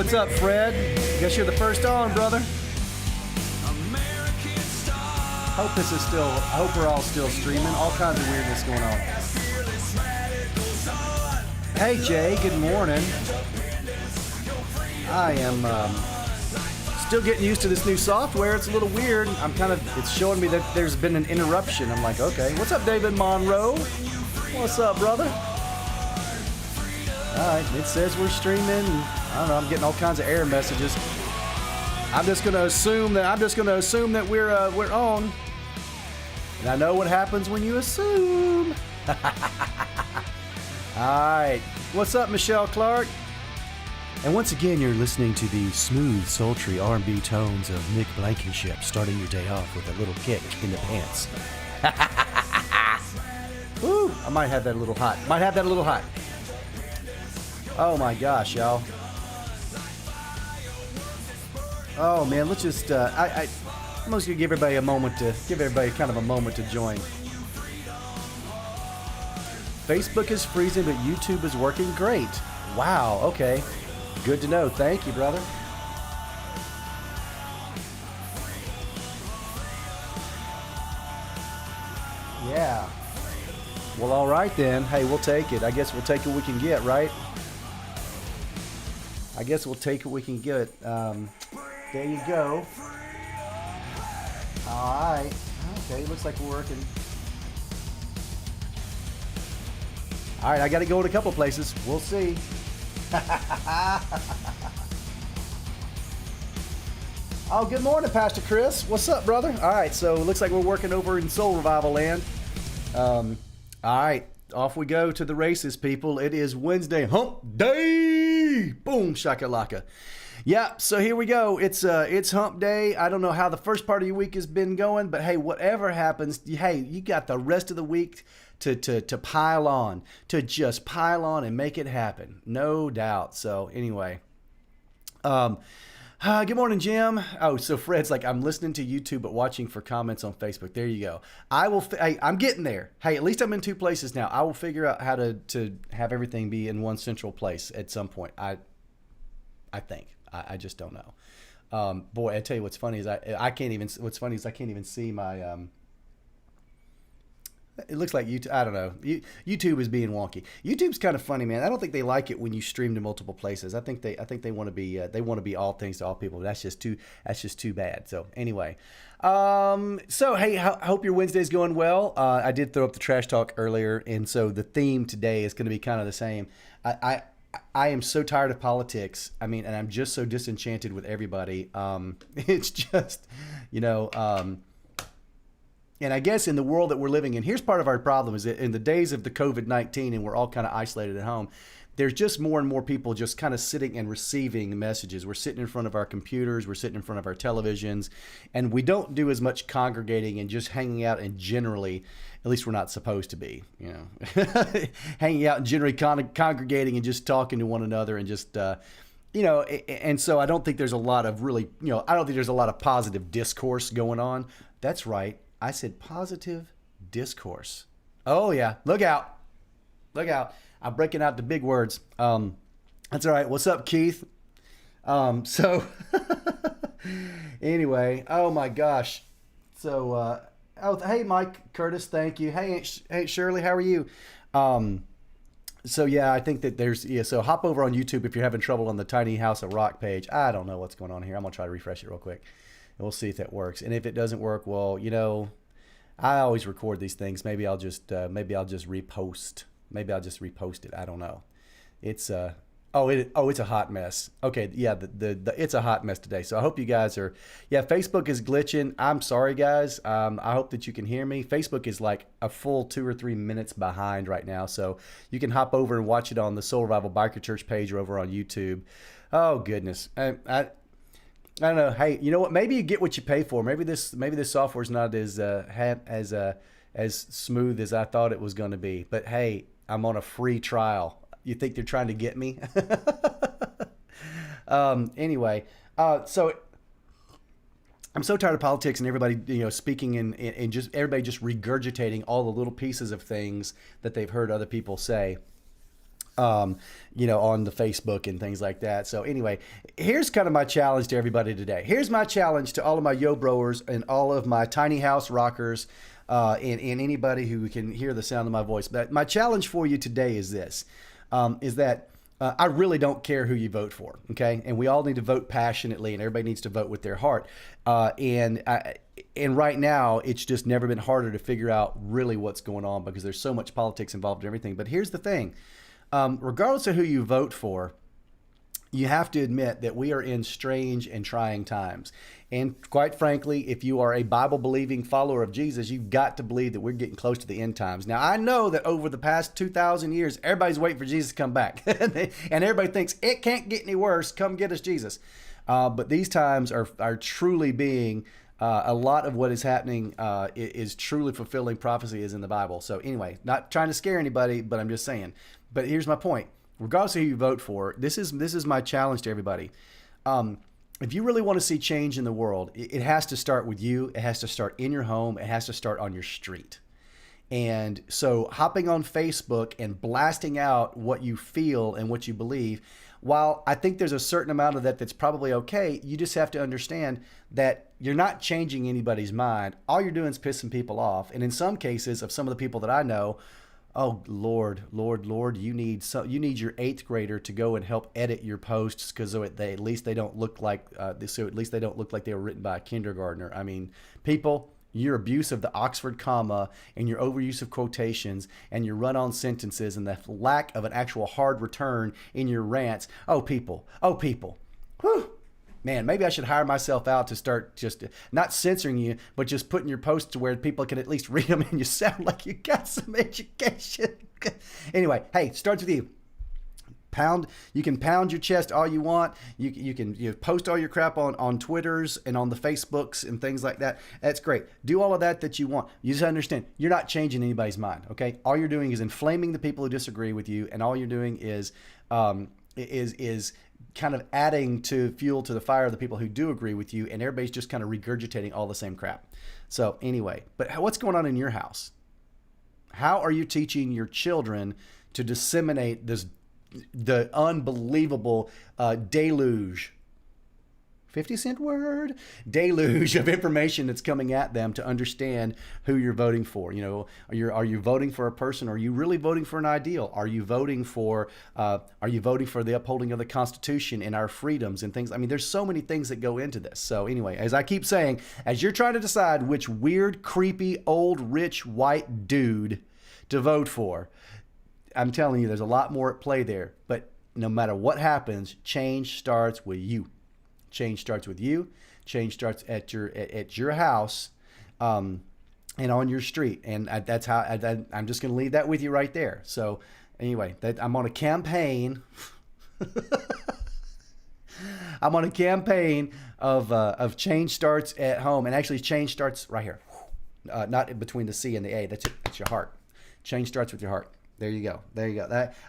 What's up, Fred? Guess you're the first on, brother. Hope this is still. I hope we're all still streaming. All kinds of weirdness going on. Hey, Jay. Good morning. I am still getting used to this new software. It's a little weird. It's showing me that there's been an interruption. I'm like, okay. What's up, David Monroe? What's up, brother? All right. It says we're streaming. I don't know. I'm getting all kinds of error messages. I'm just gonna assume that we're on. And I know what happens when you assume. All right. What's up, Michelle Clark? And once again, you're listening to the smooth, sultry R&B tones of Nick Blankenship, starting your day off with a little kick in the pants. Woo! I might have that a little hot. Oh my gosh, y'all. Oh man, let's just. I'm just gonna give everybody kind of a moment to join. Facebook is freezing, but YouTube is working great. Wow. Okay. Good to know. Thank you, brother. Yeah. Well, all right then. Hey, we'll take it. I guess we'll take what we can get, right? I guess we'll take what we can get. There you go. All right. Okay, looks like we're working. All right, I got to go to a couple places. We'll see. Oh, good morning, Pastor Chris. What's up, brother? All right, so it looks like we're working over in Soul Revival land. All right, off we go to the races, people. It is Wednesday, hump day. Boom, shakalaka. Yeah, so here we go. It's hump day. I don't know how the first part of your week has been going, but hey, whatever happens, hey, you got the rest of the week to pile on, to just pile on and make it happen. No doubt. So anyway, good morning, Jim. Oh, so Fred's like, I'm listening to YouTube but watching for comments on Facebook. There you go. I'm getting there. Hey, at least I'm in two places now. I will figure out how to have everything be in one central place at some point. I think. I just don't know. Boy, I tell you what's funny is I can't even see my. It looks like YouTube. I don't know. YouTube is being wonky. YouTube's kind of funny, man. I don't think they like it when you stream to multiple places. I think they want to be all things to all people. That's just too bad. So anyway, so hey, I hope your Wednesday's going well. I did throw up the trash talk earlier, and so the theme today is going to be kind of the same. I am so tired of politics. I mean, and I'm just so disenchanted with everybody. It's just, and I guess in the world that we're living in, here's part of our problem is that in the days of the COVID-19 and we're all kind of isolated at home, there's just more and more people just kind of sitting and receiving messages. We're sitting in front of our computers, we're sitting in front of our televisions, and we don't do as much congregating and just hanging out and generally, at least we're not supposed to be, hanging out and generally congregating and just talking to one another and just, and so I don't think there's a lot of really, I don't think there's a lot of positive discourse going on. That's right. I said positive discourse. Oh yeah. Look out. I'm breaking out the big words. That's all right. What's up, Keith? So anyway, oh my gosh. So, hey, Mike Curtis, thank you. Hey, Shirley, how are you? So yeah, I think that so hop over on YouTube if you're having trouble on the Tiny House of Rock page. I don't know what's going on here. I'm going to try to refresh it real quick. And we'll see if that works. And if it doesn't work, well, I always record these things. Maybe I'll just repost. Maybe I'll just repost it. I don't know. It's it's a hot mess. Okay, yeah, it's a hot mess today. So I hope you guys are. Yeah, Facebook is glitching. I'm sorry, guys. I hope that you can hear me. Facebook is like a full 2 or 3 minutes behind right now. So you can hop over and watch it on the Soul Revival Biker Church page or over on YouTube. Oh goodness. I don't know. Hey, you know what? Maybe you get what you pay for. Maybe this software is not as smooth as I thought it was going to be. But hey, I'm on a free trial. You think they're trying to get me? Anyway, so I'm so tired of politics and everybody, speaking and just everybody just regurgitating all the little pieces of things that they've heard other people say. on the Facebook and things like that. So anyway, here's kind of my challenge to everybody today. Here's my challenge to all of my yo-broers and all of my tiny house rockers, and anybody who can hear the sound of my voice. But my challenge for you today is this, is that I really don't care who you vote for, okay? And we all need to vote passionately, and everybody needs to vote with their heart. And right now, it's just never been harder to figure out really what's going on because there's so much politics involved in everything. But here's the thing. Regardless of who you vote for, you have to admit that we are in strange and trying times. And quite frankly, if you are a Bible-believing follower of Jesus, you've got to believe that we're getting close to the end times. Now, I know that over the past 2,000 years, everybody's waiting for Jesus to come back. And everybody thinks, it can't get any worse. Come get us, Jesus. But these times are truly being, a lot of what is happening is truly fulfilling prophecy is in the Bible. So anyway, not trying to scare anybody, but I'm just saying. But here's my point. Regardless of who you vote for, this is my challenge to everybody. If you really want to see change in the world, it has to start with you. It has to start in your home. It has to start on your street. And so hopping on Facebook and blasting out what you feel and what you believe, while I think there's a certain amount of that that's probably okay, you just have to understand that you're not changing anybody's mind. All you're doing is pissing people off. And in some cases of some of the people that I know, oh Lord, you need your 8th grader to go and help edit your posts because at least they don't look like they were written by a kindergartner. I mean, people, your abuse of the Oxford comma and your overuse of quotations and your run-on sentences and the lack of an actual hard return in your rants. Oh people, whew. Man, maybe I should hire myself out to start just not censoring you, but just putting your posts to where people can at least read them and you sound like you got some education. Anyway, hey, starts with you. You can pound your chest all you want. You can post all your crap on Twitters and on the Facebooks and things like that. That's great. Do all of that you want. You just understand you're not changing anybody's mind. Okay, all you're doing is inflaming the people who disagree with you, and all you're doing is kind of adding to fuel to the fire of the people who do agree with you, and everybody's just kind of regurgitating all the same crap. So anyway, but what's going on in your house? How are you teaching your children to disseminate the unbelievable deluge 50-cent word, deluge of information that's coming at them to understand who you're voting for? Are you voting for a person? Or are you really voting for an ideal? Are you voting for the upholding of the Constitution and our freedoms and things? I mean, there's so many things that go into this. So anyway, as I keep saying, as you're trying to decide which weird, creepy, old, rich, white dude to vote for, I'm telling you, there's a lot more at play there. But no matter what happens, change starts with you. Change starts with you. Change starts at your house, and on your street. And that's how I'm just going to leave that with you right there. So anyway, I'm on a campaign. I'm on a campaign of change starts at home, and actually change starts right here, not between the C and the A. That's it. That's your heart. Change starts with your heart. There you go.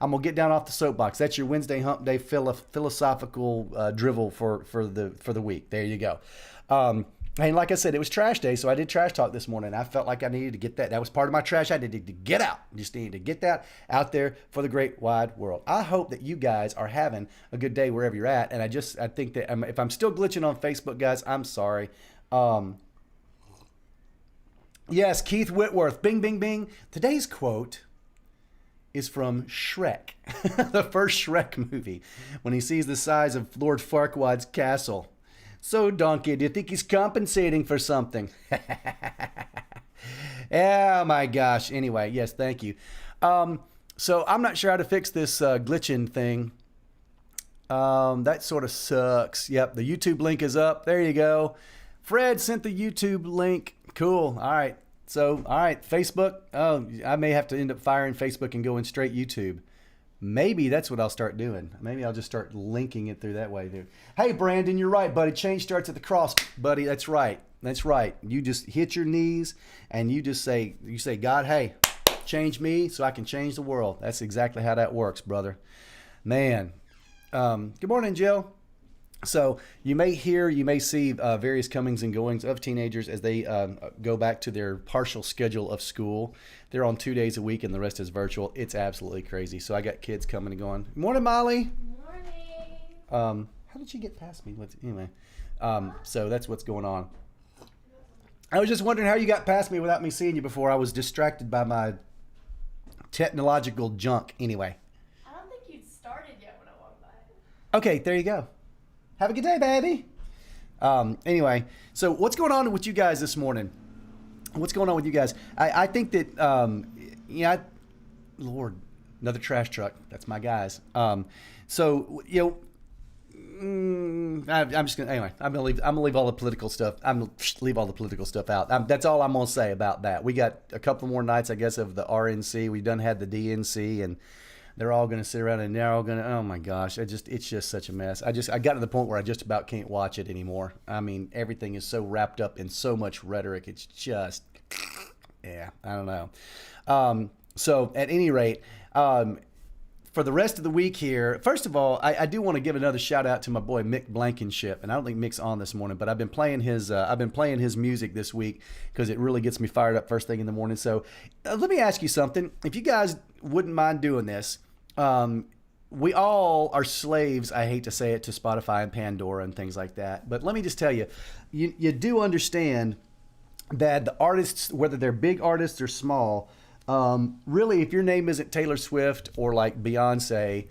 I'm gonna get down off the soapbox. That's your Wednesday Hump Day philosophical drivel for the week. There you go. And like I said, it was trash day, so I did trash talk this morning. I felt like I needed to get that. That was part of my trash I needed to get out. Just needed to get that out there for the great wide world. I hope that you guys are having a good day wherever you're at. And I think that if I'm still glitching on Facebook, guys, I'm sorry. Yes, Keith Whitworth. Bing, bing, bing. Today's quote is from Shrek, the first Shrek movie, when he sees the size of Lord Farquaad's castle. So, Donkey, do you think he's compensating for something? Oh, my gosh. Anyway, yes, thank you. So, I'm not sure how to fix this glitching thing. That sort of sucks. Yep, the YouTube link is up. There you go. Fred sent the YouTube link. Cool. All right. So, all right, Facebook. Oh, I may have to end up firing Facebook and going straight YouTube. Maybe that's what I'll start doing. Maybe I'll just start linking it through that way, dude. Hey, Brandon, you're right, buddy. Change starts at the cross, buddy. That's right. That's right. You just hit your knees and you say, God, hey, change me so I can change the world. That's exactly how that works, brother. Man. Good morning, Jill. So you may hear, you may see various comings and goings of teenagers as they go back to their partial schedule of school. They're on 2 days a week, and the rest is virtual. It's absolutely crazy. So I got kids coming and going. Morning, Molly. Morning. How did she get past me? Anyway, so that's what's going on. I was just wondering how you got past me without me seeing you before. I was distracted by my technological junk. Anyway. I don't think you'd started yet when I walked by. Okay, there you go. Have a good day, baby. Anyway, so what's going on with you guys this morning? What's going on with you guys? I think that, Lord, another trash truck. That's my guys. So, I'm just gonna anyway. I'm gonna leave all the political stuff. I'm gonna leave all the political stuff out. That's all I'm gonna say about that. We got a couple more nights, I guess, of the RNC. We done had the DNC, and they're all gonna sit around and they're all gonna. Oh my gosh, it's just such a mess. I got to the point where I just about can't watch it anymore. I mean, everything is so wrapped up in so much rhetoric. It's just, yeah, I don't know. So at any rate. For the rest of the week here, first of all, I do want to give another shout out to my boy Mick Blankenship, and I don't think Mick's on this morning, but I've been playing his music this week because it really gets me fired up first thing in the morning. So let me ask you something. If you guys wouldn't mind doing this, we all are slaves, I hate to say it, to Spotify and Pandora and things like that. But let me just tell you, you do understand that the artists, whether they're big artists or small, really, if your name isn't Taylor Swift or like Beyonce,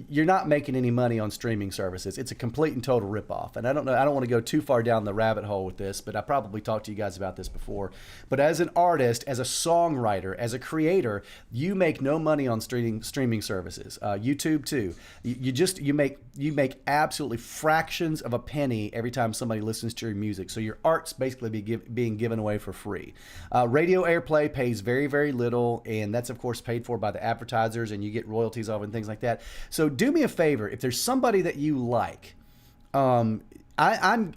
you're not making any money on streaming services. It's a complete and total ripoff. And I don't want to go too far down the rabbit hole with this, but I probably talked to you guys about this before. But as an artist, as a songwriter, as a creator, you make no money on streaming services. YouTube too. You make absolutely fractions of a penny every time somebody listens to your music. So your art's basically being given away for free. Radio airplay pays very, very little, and that's of course paid for by the advertisers, and you get royalties off and things like that. So do me a favor, if there's somebody that you like, I am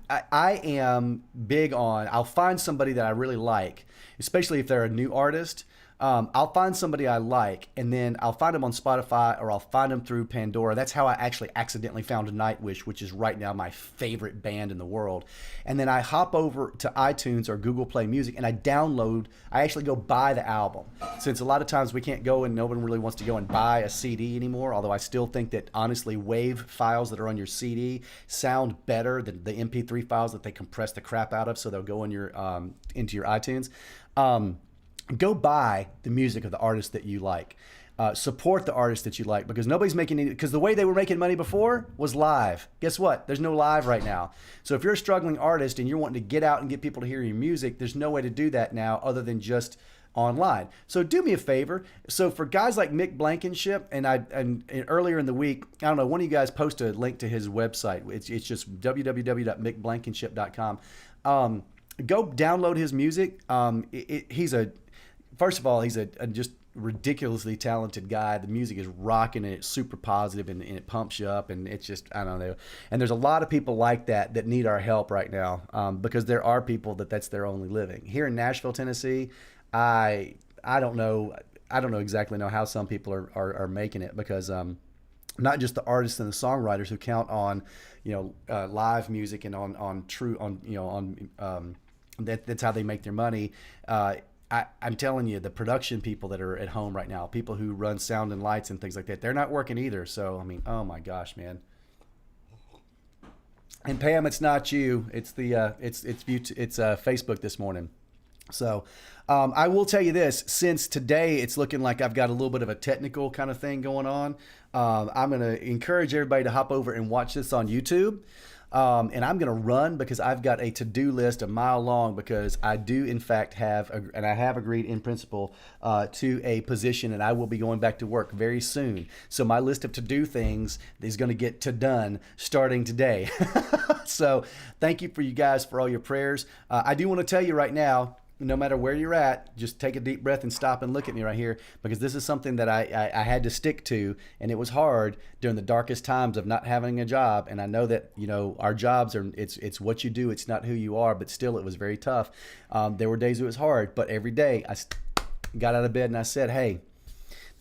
big on, I'll find somebody that I really like, especially if they're a new artist. I'll find somebody I like, and then I'll find them on Spotify, or I'll find them through Pandora. That's how I actually accidentally found Nightwish, which is right now my favorite band in the world. And then I hop over to iTunes or Google Play Music, and I actually go buy the album. Since a lot of times we can't go and no one really wants to go and buy a CD anymore, although I still think that honestly WAV files that are on your CD sound better than the MP3 files that they compress the crap out of, so they'll go in into your iTunes. Go buy the music of the artist that you like. Support the artist that you like, because nobody's making any, because the way they were making money before was live. Guess what? There's no live right now. So if you're a struggling artist and you're wanting to get out and get people to hear your music, there's no way to do that now other than just online. So do me a favor. So for guys like Mick Blankenship, and earlier in the week, I don't know, one of you guys posted a link to his website. It's just www.mickblankenship.com. Go download his music. First of all, he's a just ridiculously talented guy. The music is rocking, and it's super positive, and it pumps you up, and it's just, I don't know. And there's a lot of people like that need our help right now, because there are people that's their only living. Here in Nashville, Tennessee, I don't know exactly how some people are making it, because not just the artists and the songwriters who count on live music and that's how they make their money. I'm telling you, the production people that are at home right now, people who run sound and lights and things like that, they're not working either. So, I mean, oh my gosh, man. And Pam, it's not you. It's it's Facebook this morning. So I will tell you this, since today it's looking like I've got a little bit of a technical kind of thing going on, I'm going to encourage everybody to hop over and watch this on YouTube. And I'm going to run, because I've got a to-do list a mile long, because I do in fact have, and I have agreed in principle to a position, and I will be going back to work very soon. So my list of to-do things is going to get to done starting today. So thank you for you guys for all your prayers. I do want to tell you right now, no matter where you're at, just take a deep breath and stop and look at me right here, because this is something that I had to stick to, and it was hard during the darkest times of not having a job. And I know that, our jobs are, it's what you do, it's not who you are, but still it was very tough. There were days it was hard, but every day I got out of bed and I said, hey,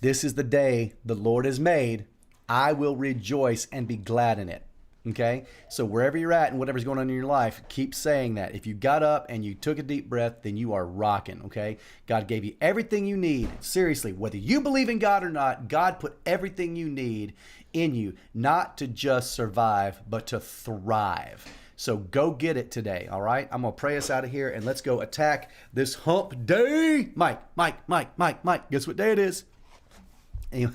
this is the day the Lord has made. I will rejoice and be glad in it. Okay? So wherever you're at and whatever's going on in your life, keep saying that. If you got up and you took a deep breath, then you are rocking, okay? God gave you everything you need. Seriously, whether you believe in God or not, God put everything you need in you, not to just survive, but to thrive. So go get it today, all right? I'm going to pray us out of here, and let's go attack this hump day. Mike. Guess what day it is? Anyway.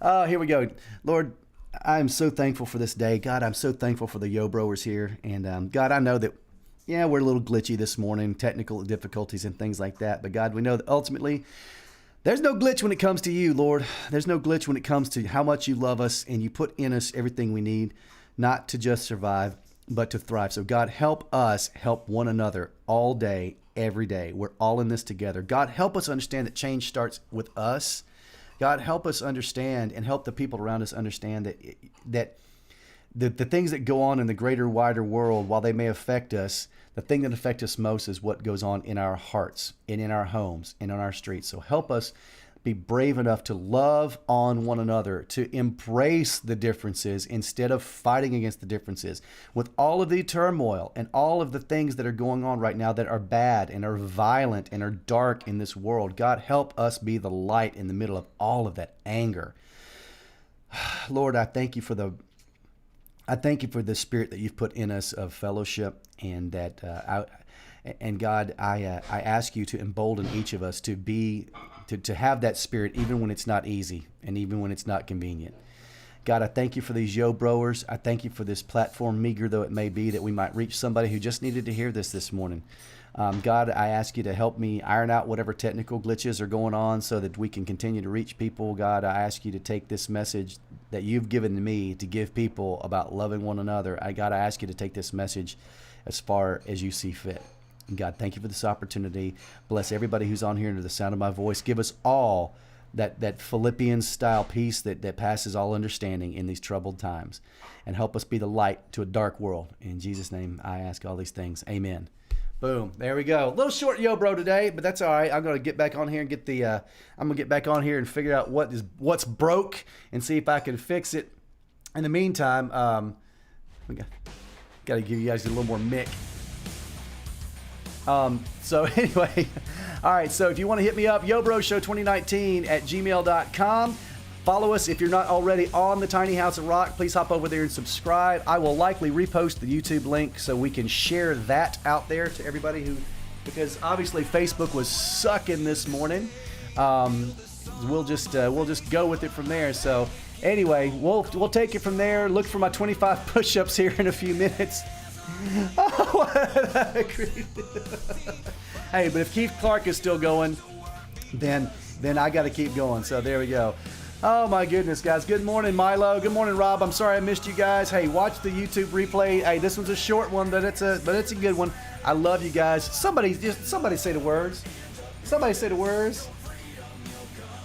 Here we go. Lord, I'm so thankful for this day. God, I'm so thankful for the Yo Broers here. And God, I know that, yeah, we're a little glitchy this morning, technical difficulties and things like that. But God, we know that ultimately there's no glitch when it comes to you, Lord. There's no glitch when it comes to how much you love us and you put in us everything we need, not to just survive, but to thrive. So God, help us help one another all day, every day. We're all in this together. God, help us understand that change starts with us. God, help us understand and help the people around us understand that the things that go on in the greater, wider world, while they may affect us, the thing that affects us most is what goes on in our hearts and in our homes and on our streets. So help us be brave enough to love on one another, to embrace the differences instead of fighting against the differences. With all of the turmoil and all of the things that are going on right now that are bad and are violent and are dark in this world, God, help us be the light in the middle of all of that anger. Lord, I thank you for the spirit that you've put in us of fellowship, and that God, I ask you to embolden each of us to have that spirit even when it's not easy and even when it's not convenient. God, I thank you for these Yo Broers. I thank you for this platform, meager though it may be, that we might reach somebody who just needed to hear this morning. God, I ask you to help me iron out whatever technical glitches are going on so that we can continue to reach people. God, I ask you to take this message that you've given to me to give people about loving one another. God, I ask you to take this message as far as you see fit. God, thank you for this opportunity. Bless everybody who's on here under the sound of my voice. Give us all that Philippians style peace that passes all understanding in these troubled times, and help us be the light to a dark world. In Jesus' name, I ask all these things. Amen. Boom. There we go. A little short Yo Bro today, but that's all right. I'm going to get back on here and and figure out what's broke and see if I can fix it. In the meantime, we got to give you guys a little more mic. So anyway, all right. So if you want to hit me up, yobroshow2019@gmail.com. Follow us if you're not already on the Tiny House of Rock. Please hop over there and subscribe. I will likely repost the YouTube link so we can share that out there to everybody because obviously Facebook was sucking this morning. We'll just go with it from there. So anyway, we'll take it from there. Look for my 25 push-ups here in a few minutes. Hey, but if Keith Clark is still going, then I got to keep going. So there we go. Oh my goodness, guys. Good morning, Milo. Good morning, Rob. I'm sorry I missed you guys. Hey, watch the YouTube replay. Hey, this one's a short one, but it's a good one. I love you guys. Somebody say the words. Somebody say the words.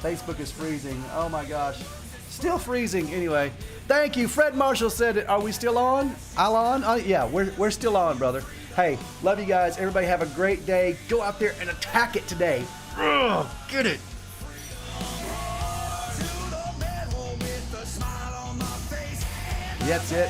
Facebook is freezing. Oh my gosh. Still freezing. Anyway, thank you. Fred Marshall said it. Are we still on? Yeah, we're still on, brother. Hey, love you guys. Everybody have a great day. Go out there and attack it today. Ugh, get it. That's it.